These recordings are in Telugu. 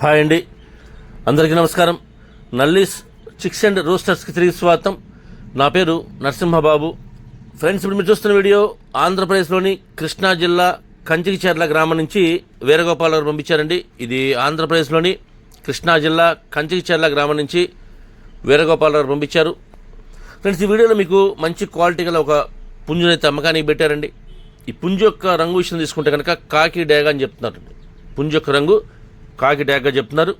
హాయ్ అండి, అందరికీ నమస్కారం. నల్లీస్ చిక్స్ అండ్ రోస్టర్స్కి తిరిగి స్వాగతం. నా పేరు నరసింహబాబు. ఫ్రెండ్స్, ఇప్పుడు మీరు చూస్తున్న వీడియో ఆంధ్రప్రదేశ్లోని కృష్ణా జిల్లా కంచికిచెర్ల గ్రామం నుంచి వీరగోపాల్ గారు పంపించారండి. ఇది ఆంధ్రప్రదేశ్లోని కృష్ణా జిల్లా కంచికిచెర్ల గ్రామం నుంచి వీరగోపాల్ గారు పంపించారు. ఫ్రెండ్స్, ఈ వీడియోలో మీకు మంచి క్వాలిటీ గల ఒక పుంజునైతే అమ్మకానికి పెట్టారండి. ఈ పుంజు యొక్క రంగు విషయం తీసుకుంటే కనుక కాకి డేగ అని చెప్తున్నారు. పుంజు యొక్క రంగు కాకి డేగ చెప్తున్నారు.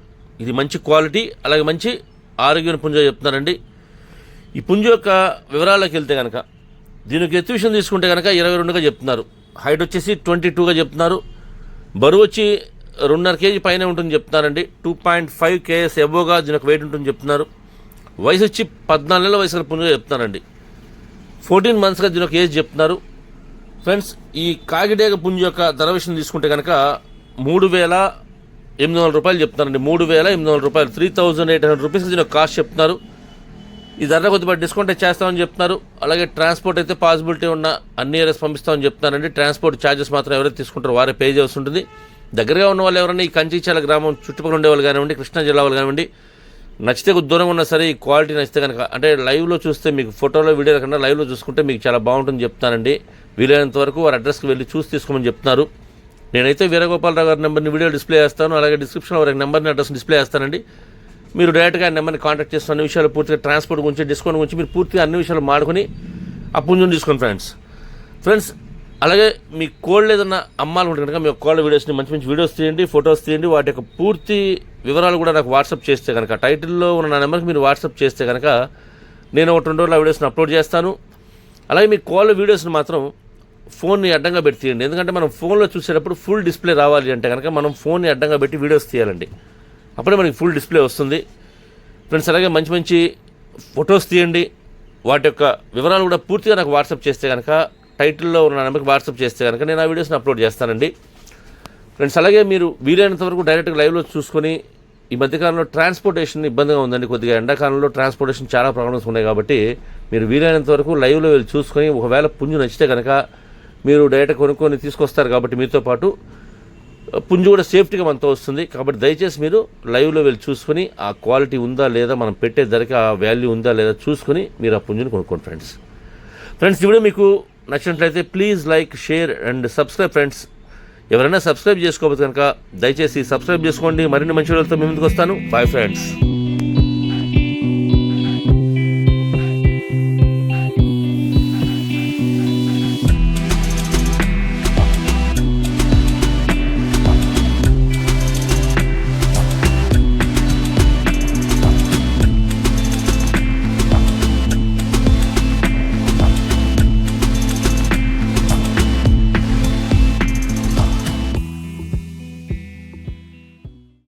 ఇది మంచి క్వాలిటీ, అలాగే మంచి ఆరోగ్యమైన పుంజు చెప్తున్నారండి. ఈ పుంజు యొక్క వివరాల్లోకి వెళ్తే కనుక దీనికి ఎత్తు విషయం తీసుకుంటే కనుక 22గా చెప్తున్నారు. హైట్ వచ్చేసి 22గా చెప్తున్నారు. బరువు వచ్చి 2.5 kg పైన ఉంటుంది చెప్తున్నారండి. 2.5 kgs ఎబోగా దీనికి వెయిట్ ఉంటుంది చెప్తున్నారు. వయసు వచ్చి 14 నెలల వయసు పుంజుగా చెప్తున్నారండి. 14 monthsగా దీని ఒక ఏజ్ చెప్తున్నారు. ఫ్రెండ్స్, ఈ కాకిడేగ పుంజు యొక్క ధర విషయం తీసుకుంటే కనుక 3,800 రూపాయలు చెప్తున్నారండి. 3,800 రూపాయలు, 3,800 రూపీస్ దీని ఒక కాస్ట్ చెప్తున్నారు. ఈ ధర కొద్దిగా డిస్కౌంట్ చేస్తామని చెప్తున్నారు. అలాగే ట్రాన్స్పోర్ట్ అయితే పాసిబిలిటీ ఉన్న అన్ని ఏరియాస్ పంపిస్తామని చెప్తున్నారండి. ట్రాన్స్పోర్ట్ ఛార్జెస్ మాత్రం ఎవరైతే తీసుకుంటారో వారే పే చేయాల్సి ఉంటుంది. దగ్గరగా ఉన్న వాళ్ళు ఎవరైనా ఈ కంచికిచెర్ల గ్రామం చుట్టుపక్కల ఉండేవాళ్ళు కానివ్వండి, కృష్ణా జిల్లా వాళ్ళు కానివ్వండి, నచ్చితే దూరంగా ఉన్నా సరే ఈ క్వాలిటీ నచ్చితే కనుక, అంటే లైవ్లో చూస్తే మీకు ఫోటోలో వీడియోల కన్నా లైవ్లో చూసుకుంటే మీకు చాలా బాగుంటుంది చెప్తానండి. వీలైనంత వరకు వారి అడ్రస్కి వెళ్ళి చూసి తీసుకోమని చెప్తున్నారు. నేనైతే వీరగోపాలరావు గారి నెంబర్ని వీడియో డిస్ప్లే చేస్తాను. అలాగే డిస్క్రిప్షన్లో వారి నెంబర్ని అడ్రస్ డిస్ప్లే చేస్తానండి. మీరు డైరెక్ట్గా ఆ నెంబర్ని కాంటాక్ట్ చేస్తున్న అన్ని విషయాలు పూర్తిగా ట్రాన్స్పోర్ట్ గురించి, డిస్కౌంట్ గురించి మీరు పూర్తిగా అన్ని విషయాలు మాడుకొని ఆ పుంజుని తీసుకోండి ఫ్రెండ్స్. అలాగే మీ కోళ్ళు ఏదన్నా అమ్మాలనుకుంటే కనుక మీ కోళ్ళ వీడియోస్ని మంచి మంచి వీడియోస్ తీయండి, ఫొటోస్ తీయండి. వాటి యొక్క పూర్తి వివరాలు కూడా నాకు వాట్సాప్ చేస్తే కనుక, టైటిల్లో ఉన్న నా నెంబర్కి మీరు వాట్సాప్ చేస్తే కనుక నేను 1-2 రోజులు ఆ వీడియోస్ని అప్లోడ్ చేస్తాను. అలాగే మీ కోళ్ళ వీడియోస్ని మాత్రం ఫోన్ని అడ్డంగా పెట్టి తీయండి. ఎందుకంటే మనం ఫోన్లో చూసేటప్పుడు ఫుల్ డిస్ప్లే రావాలి అంటే కనుక మనం ఫోన్ని అడ్డంగా పెట్టి వీడియోస్ తీయాలండి. అప్పుడే మనకి ఫుల్ డిస్ప్లే వస్తుంది ఫ్రెండ్స్. అలాగే మంచి మంచి ఫొటోస్ తీయండి. వాటి యొక్క వివరాలు కూడా పూర్తిగా నాకు వాట్సాప్ చేస్తే కనుక, టైటిల్లో ఉన్న నెంబర్కి వాట్సాప్ చేస్తే కనుక నేను ఆ వీడియోస్ని అప్లోడ్ చేస్తానండి ఫ్రెండ్స్. అలాగే మీరు వీలైనంత వరకు డైరెక్ట్గా లైవ్లో చూసుకొని, ఈ మధ్యకాలంలో ట్రాన్స్పోర్టేషన్ ఇబ్బందిగా ఉందండి. కొద్దిగా ఎండాకాలంలో ట్రాన్స్పోర్టేషన్ చాలా ప్రాబ్లమ్స్ ఉన్నాయి కాబట్టి మీరు వీలైనంత వరకు లైవ్లో వెళ్ళి చూసుకొని, ఒకవేళ పుంజు నచ్చితే కనుక మీరు డైరెక్ట్ కొనుక్కొని తీసుకొస్తారు కాబట్టి మీతో పాటు పుంజు కూడా సేఫ్టీగా మనతో వస్తుంది. కాబట్టి దయచేసి మీరు లైవ్లో వెళ్ళి చూసుకొని ఆ క్వాలిటీ ఉందా లేదా, మనం పెట్టే ధరకి ఆ వాల్యూ ఉందా లేదా చూసుకొని మీరు ఆ పుంజుని కొనుక్కోండి ఫ్రెండ్స్. ఈ వీడియో మీకు నచ్చినట్లయితే please like, share and subscribe friends. ఎవరైనా సబ్స్క్రైబ్ చేసుకోకపోతే కనుక దయచేసి సబ్స్క్రైబ్ చేసుకోండి. మరిన్ని మంచి వీడియోలతో మీ ముందుకు వస్తాను. Bye friends.